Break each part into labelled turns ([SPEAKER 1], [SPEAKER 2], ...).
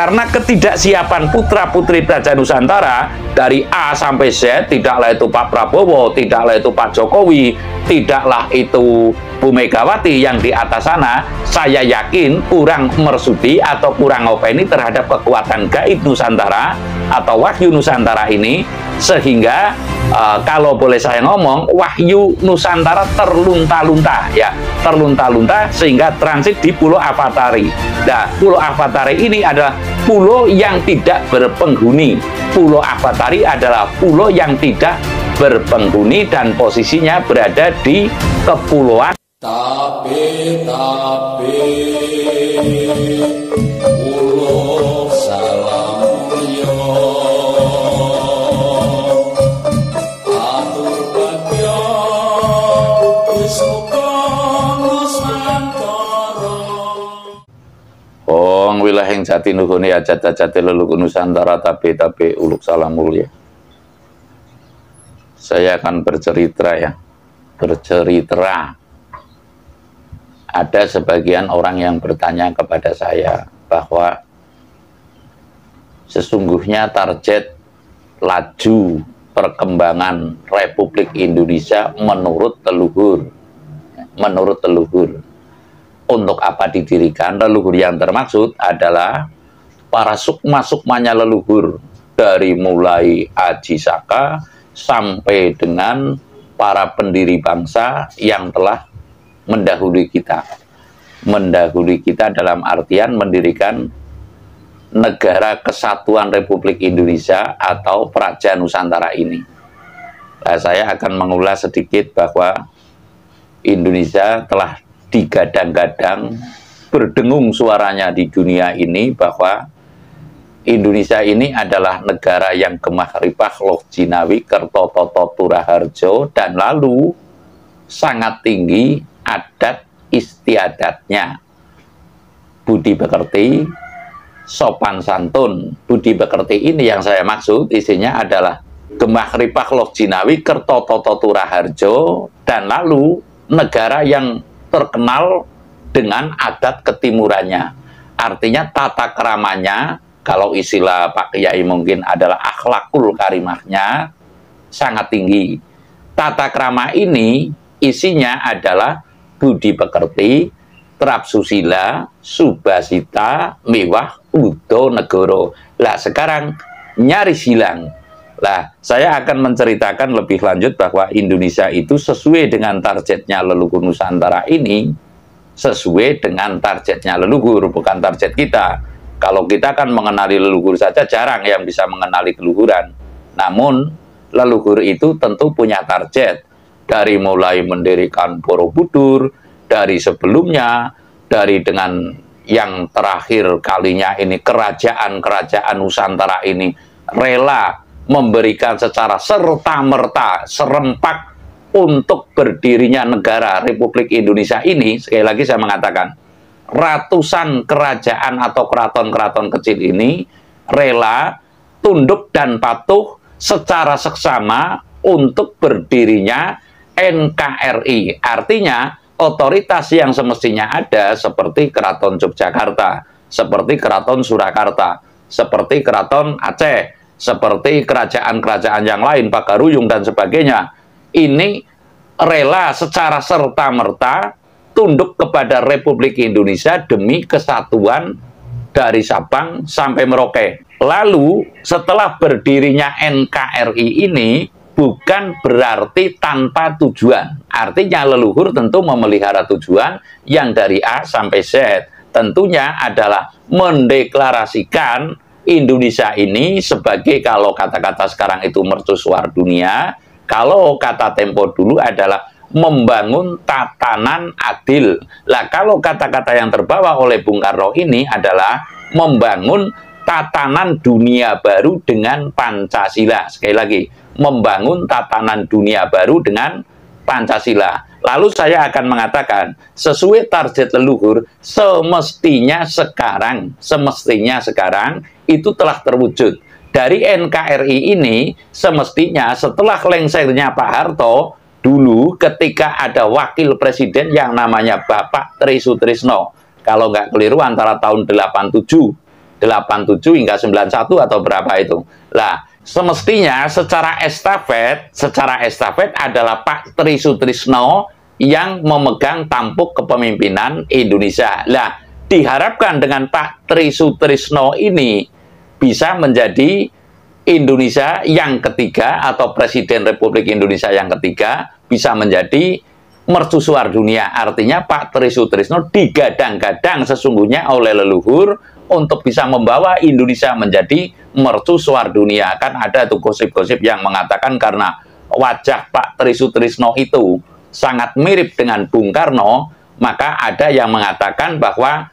[SPEAKER 1] karena ketidaksiapan putra-putri Praja Nusantara dari A sampai Z, tidaklah itu Pak Prabowo, tidaklah itu Pak Jokowi, tidaklah itu Bu Megawati yang di atas sana, saya yakin kurang mersudi atau kurang openi terhadap kekuatan gaib Nusantara atau wahyu Nusantara ini, sehingga kalau boleh saya ngomong, wahyu Nusantara terlunta-lunta ya, terlunta-lunta sehingga transit di Pulau Avatari. Nah, Pulau Avatari ini adalah pulau yang tidak berpenghuni. Pulau Avatari adalah pulau yang tidak berpenghuni dan posisinya berada di kepulauan.
[SPEAKER 2] Tapi ulo salam yo atur bagyo isuka Nusantara.
[SPEAKER 1] Wong wilahing jati nuhune ajat-ajate leluhur Nusantara tapi uluk salam mulia. Saya akan bercerita ya. Ada sebagian orang yang bertanya kepada saya bahwa sesungguhnya target laju perkembangan Republik Indonesia menurut leluhur untuk apa didirikan. Leluhur yang termaksud adalah para sukma-sukmanya leluhur, dari mulai Aji Saka sampai dengan para pendiri bangsa yang telah mendahului kita dalam artian mendirikan negara kesatuan Republik Indonesia atau Praja Nusantara ini. Nah, saya akan mengulas sedikit bahwa Indonesia telah digadang-gadang berdengung suaranya di dunia ini bahwa Indonesia ini adalah negara yang gemah ripah loh jinawi kertototo turaharjo, dan lalu sangat tinggi adat istiadatnya, budi pekerti, sopan santun. Budi pekerti ini yang saya maksud isinya adalah gemah ripah loh jinawi kertototo turaharjo, dan lalu negara yang terkenal dengan adat ketimurannya, artinya tata keramanya, kalau istilah Pak Kiai mungkin adalah akhlakul karimahnya sangat tinggi. Tata krama ini isinya adalah budi pekerti, trapsusila, subasita, mewah, udo negoro. Lah sekarang nyaris hilang. Lah saya akan menceritakan lebih lanjut bahwa Indonesia itu sesuai dengan targetnya leluhur Nusantara ini, sesuai dengan targetnya leluhur, bukan target kita. Kalau kita kan mengenali leluhur saja, jarang yang bisa mengenali keluhuran. Namun leluhur itu tentu punya target. Dari mulai mendirikan Borobudur, dari sebelumnya, dari dengan yang terakhir kalinya ini kerajaan-kerajaan Nusantara ini rela memberikan secara serta-merta, serempak untuk berdirinya negara Republik Indonesia ini. Sekali lagi saya mengatakan, ratusan kerajaan atau keraton-keraton kecil ini rela tunduk dan patuh secara seksama untuk berdirinya NKRI, artinya otoritas yang semestinya ada seperti Keraton Yogyakarta, seperti Keraton Surakarta, seperti Keraton Aceh, seperti kerajaan-kerajaan yang lain, Pagaruyung dan sebagainya. Ini rela secara serta-merta tunduk kepada Republik Indonesia demi kesatuan dari Sabang sampai Merauke. Lalu setelah berdirinya NKRI ini bukan berarti tanpa tujuan. Artinya leluhur tentu memelihara tujuan yang dari A sampai Z. Tentunya adalah mendeklarasikan Indonesia ini sebagai, kalau kata-kata sekarang itu mercusuar dunia, kalau kata Tempo dulu adalah membangun tatanan adil. Lah kalau kata-kata yang terbawa oleh Bung Karno ini adalah membangun tatanan dunia baru dengan Pancasila. Sekali lagi, membangun tatanan dunia baru dengan Pancasila. Lalu saya akan mengatakan, sesuai target leluhur, semestinya sekarang itu telah terwujud. Dari NKRI ini, semestinya setelah lengsernya Pak Harto, dulu ketika ada wakil presiden yang namanya Bapak Tri Sutrisno, kalau nggak keliru antara tahun 87 87 hingga 91 atau berapa itu. Lah, semestinya secara estafet adalah Pak Tri Sutrisno yang memegang tampuk kepemimpinan Indonesia. Lah, diharapkan dengan Pak Tri Sutrisno ini bisa menjadi Indonesia yang ketiga atau Presiden Republik Indonesia yang ketiga, bisa menjadi mercusuar dunia. Artinya Pak Tri Sutrisno digadang-gadang sesungguhnya oleh leluhur untuk bisa membawa Indonesia menjadi mercusuar dunia. Kan ada tuh gosip-gosip yang mengatakan karena wajah Pak Tri Sutrisno itu sangat mirip dengan Bung Karno, maka ada yang mengatakan bahwa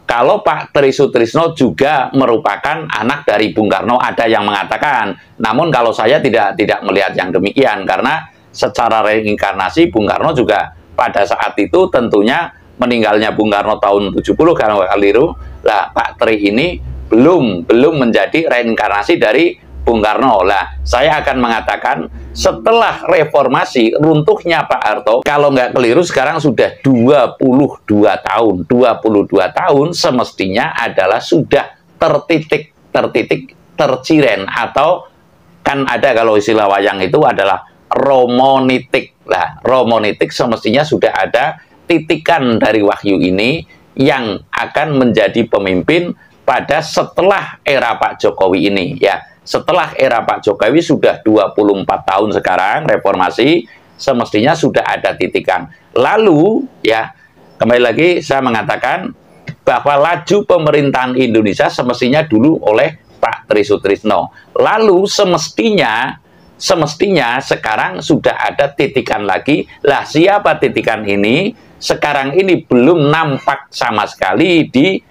[SPEAKER 1] kalau Pak Tri Sutrisno juga merupakan anak dari Bung Karno, ada yang mengatakan. Namun kalau saya tidak melihat yang demikian, karena secara reinkarnasi Bung Karno juga pada saat itu tentunya meninggalnya Bung Karno tahun 70 kalau keliru. Lah, Pak Tri ini belum menjadi reinkarnasi dari Bung Karno. Lah, saya akan mengatakan setelah reformasi runtuhnya Pak Harto, kalau nggak keliru sekarang sudah 22 tahun. 22 tahun semestinya adalah sudah terciren, atau kan ada kalau istilah wayang itu adalah romonitik. Lah, romonitik semestinya sudah ada titikan dari wahyu ini yang akan menjadi pemimpin pada setelah era Pak Jokowi ini, ya. Setelah era Pak Jokowi sudah 24 tahun sekarang reformasi, semestinya sudah ada titikan. Lalu, ya, kembali lagi saya mengatakan bahwa laju pemerintahan Indonesia semestinya dulu oleh Pak Tri Sutrisno. Lalu semestinya sekarang sudah ada titikan lagi. Lah, siapa titikan ini? Sekarang ini belum nampak sama sekali di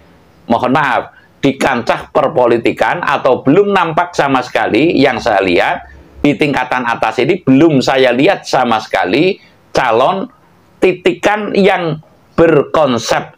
[SPEAKER 1] kancah perpolitikan, atau belum nampak sama sekali. Yang saya lihat di tingkatan atas ini belum saya lihat sama sekali calon titikan yang berkonsep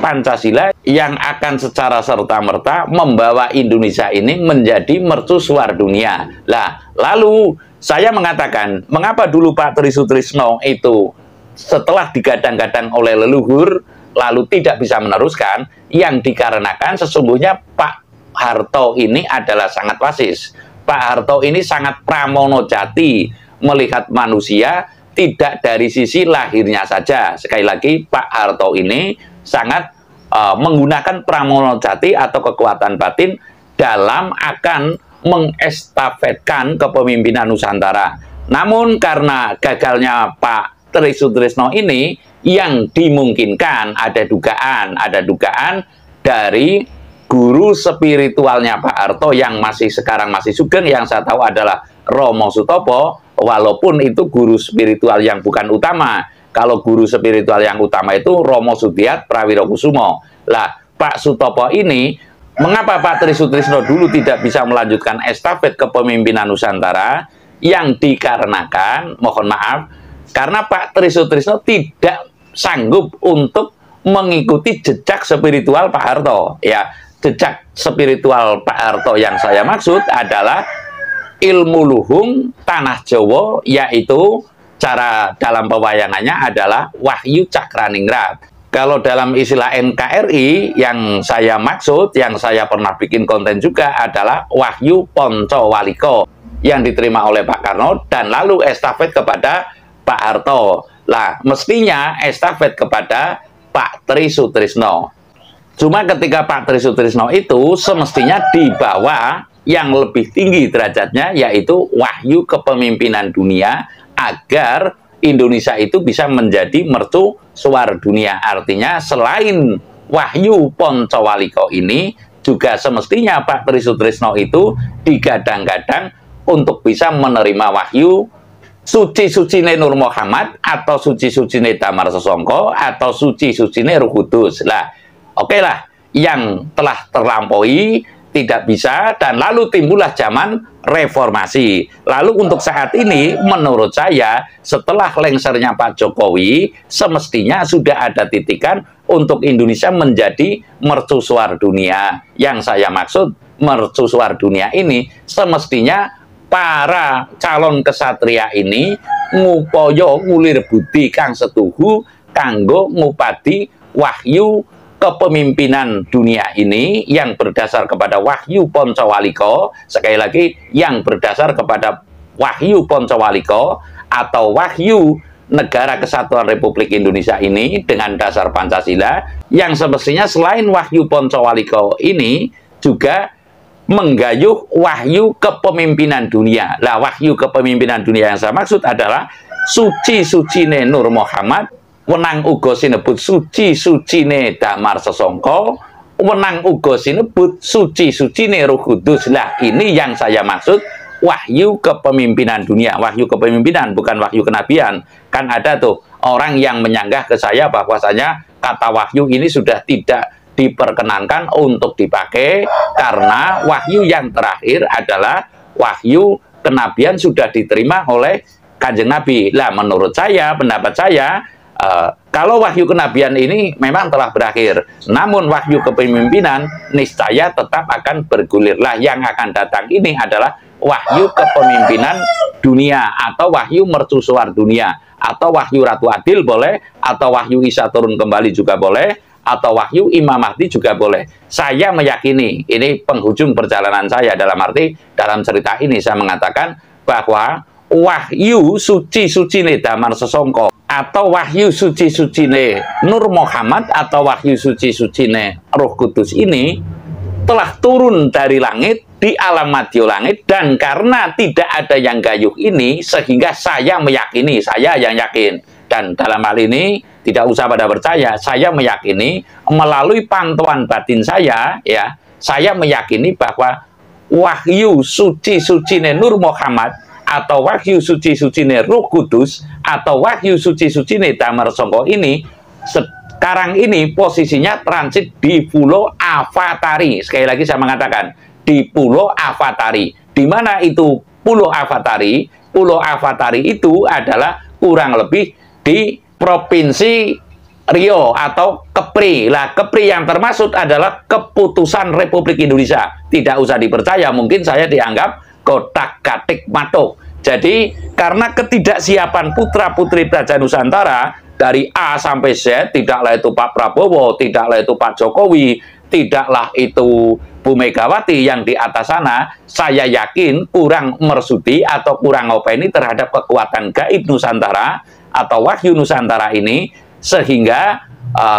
[SPEAKER 1] Pancasila yang akan secara serta-merta membawa Indonesia ini menjadi mercusuar dunia. Lah, lalu saya mengatakan, mengapa dulu Pak Tri Sutrisno itu setelah digadang-gadang oleh leluhur lalu tidak bisa meneruskan? Yang dikarenakan sesungguhnya Pak Harto ini adalah sangat fasis. Pak Harto ini sangat pramono jati, melihat manusia tidak dari sisi lahirnya saja. Sekali lagi, Pak Harto ini sangat menggunakan pramono jati atau kekuatan batin dalam akan mengestafetkan kepemimpinan Nusantara. Namun karena gagalnya Pak Tri Sutrisno ini, yang dimungkinkan ada dugaan dari guru spiritualnya Pak Harto yang sekarang masih sugeng, yang saya tahu adalah Romo Sutopo, walaupun itu guru spiritual yang bukan utama. Kalau guru spiritual yang utama itu Romo Sudiat Prawirokusumo. Lah, Pak Sutopo ini, mengapa Pak Tri Sutrisno dulu tidak bisa melanjutkan estafet kepemimpinan Nusantara? Yang dikarenakan, mohon maaf, karena Pak Tri Sutrisno tidak sanggup untuk mengikuti jejak spiritual Pak Harto. Ya, jejak spiritual Pak Harto yang saya maksud adalah ilmu luhung tanah Jawa, yaitu cara dalam pewayangannya adalah Wahyu Cakraningrat. Kalau dalam istilah NKRI yang saya maksud, yang saya pernah bikin konten juga, adalah Wahyu Poncowaliko yang diterima oleh Pak Karno dan lalu estafet kepada Pak Harto. Lah, mestinya estafet kepada Pak Tri Sutrisno. Cuma ketika Pak Tri Sutrisno itu semestinya di bawah yang lebih tinggi derajatnya, yaitu wahyu kepemimpinan dunia, agar Indonesia itu bisa menjadi mercusuar dunia. Artinya selain Wahyu Poncowaliko ini, juga semestinya Pak Tri Sutrisno itu digadang-gadang untuk bisa menerima wahyu suci-sucine Nur Muhammad, atau suci-sucine Damar Sesongko, atau suci-sucine Ruh Kudus. Lah, oke lah, yang telah terlampaui tidak bisa, dan lalu timbullah zaman reformasi. Lalu untuk saat ini, menurut saya, setelah lengsernya Pak Jokowi, semestinya sudah ada titikan untuk Indonesia menjadi mercusuar dunia. Yang saya maksud mercusuar dunia ini, semestinya para calon kesatria ini ngupaya ngulir budi kang setuhu kanggo ngupadi wahyu kepemimpinan dunia ini yang berdasar kepada Wahyu Pancawaliko, sekali lagi yang berdasar kepada Wahyu Pancawaliko atau Wahyu Negara Kesatuan Republik Indonesia ini dengan dasar Pancasila, yang semestinya selain Wahyu Pancawaliko ini juga menggayuh wahyu kepemimpinan dunia. Lah, wahyu kepemimpinan dunia yang saya maksud adalah suci-sucine Nur Muhammad, wenang uga sinebut suci-sucine Damar Sesongko, wenang uga sinebut suci-sucine Roh Kudus. Lah, ini yang saya maksud wahyu kepemimpinan dunia. Wahyu kepemimpinan, bukan wahyu kenabian. Kan ada tuh orang yang menyanggah ke saya bahwasanya kata wahyu ini sudah tidak diperkenankan untuk dipakai karena wahyu yang terakhir adalah wahyu kenabian sudah diterima oleh Kanjeng Nabi. Lah, menurut saya, pendapat saya, kalau wahyu kenabian ini memang telah berakhir, namun wahyu kepemimpinan niscaya tetap akan bergulir. Lah, yang akan datang ini adalah wahyu kepemimpinan dunia atau wahyu mercusuar dunia atau wahyu Ratu Adil boleh, atau wahyu Isa turun kembali juga boleh, atau wahyu Imam Mahdi juga boleh. Saya meyakini, ini penghujung perjalanan saya, dalam arti dalam cerita ini saya mengatakan bahwa wahyu suci-sucine Damar Sesongko atau wahyu suci-sucine Nur Muhammad atau wahyu suci-sucine Roh Kudus ini telah turun dari langit di alam madya langit, dan karena tidak ada yang gayuh ini sehingga saya meyakini, saya yang yakin, dan dalam hal ini tidak usah pada percaya, saya meyakini melalui pantauan batin saya, ya, saya meyakini bahwa wahyu suci-sucine Nur Muhammad atau wahyu suci-sucine Roh Kudus atau wahyu suci-sucine Damar Sesongko ini sekarang ini posisinya transit di Pulau Avatari. Sekali lagi saya mengatakan di Pulau Avatari. Di mana itu Pulau Avatari? Pulau Avatari itu adalah kurang lebih di Provinsi Riau atau Kepri. Lah, Kepri yang termaksud adalah keputusan Republik Indonesia. Tidak usah dipercaya, mungkin saya dianggap kotak-katik matuk. Jadi, karena ketidaksiapan putra-putri Praja Nusantara dari A sampai Z, tidaklah itu Pak Prabowo, tidaklah itu Pak Jokowi, tidaklah itu Bu Megawati yang di atas sana, saya yakin kurang mersudi atau kurang openi terhadap kekuatan gaib Nusantara atau wahyu Nusantara ini, sehingga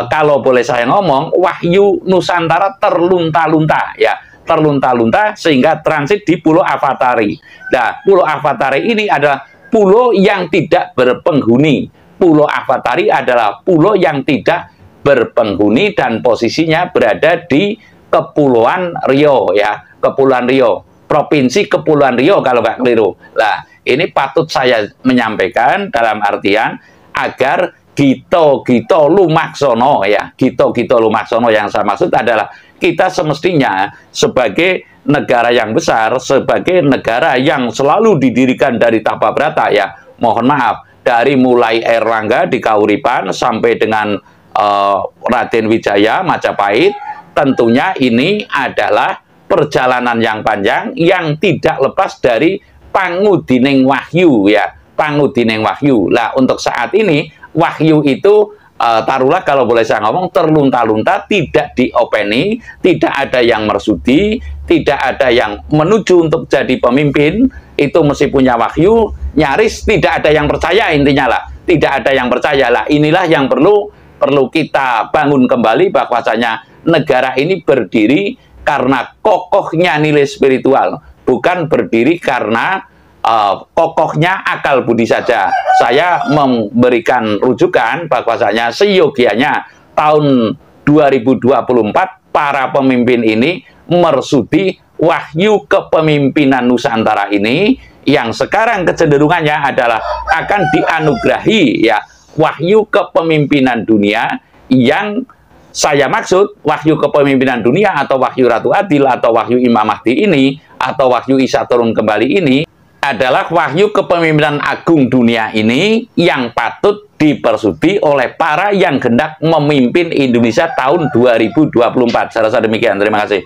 [SPEAKER 1] kalau boleh saya ngomong, wahyu Nusantara terlunta-lunta, ya, terlunta-lunta sehingga transit di Pulau Avatari. Nah, Pulau Avatari ini adalah pulau yang tidak berpenghuni. Pulau Avatari adalah pulau yang tidak berpenghuni dan posisinya berada di Kepulauan Riau, ya, Kepulauan Riau, Provinsi Kepulauan Riau kalau nggak keliru. Lah, ini patut saya menyampaikan dalam artian agar Gito Lumaksono, ya, Gito Lumaksono yang saya maksud adalah kita semestinya sebagai negara yang besar, sebagai negara yang selalu didirikan dari tapa berata, ya, mohon maaf, dari mulai Erlangga di Kauripan sampai dengan Raden Wijaya Majapahit, tentunya ini adalah perjalanan yang panjang yang tidak lepas dari pangudining wahyu, ya, pangudining wahyu. Lah, untuk saat ini wahyu itu taruhlah kalau boleh saya ngomong terlunta-lunta, tidak diopeni, tidak ada yang mersudi, tidak ada yang menuju untuk jadi pemimpin. Itu mesti punya wahyu, nyaris tidak ada yang percaya, intinya lah, tidak ada yang percaya. Lah, inilah yang perlu kita bangun kembali, bahwasanya negara ini berdiri karena kokohnya nilai spiritual, bukan berdiri karena kokohnya akal budi saja. Saya memberikan rujukan bahwasanya seyogianya tahun 2024 para pemimpin ini mersudi wahyu kepemimpinan Nusantara ini, yang sekarang kecenderungannya adalah akan dianugerahi, ya, wahyu kepemimpinan dunia. Yang saya maksud wahyu kepemimpinan dunia atau wahyu Ratu Adil atau wahyu Imam Mahdi ini atau wahyu Isa turun kembali ini adalah wahyu kepemimpinan agung dunia ini yang patut dipersudi oleh para yang hendak memimpin Indonesia tahun 2024. Saya rasa demikian. Terima kasih.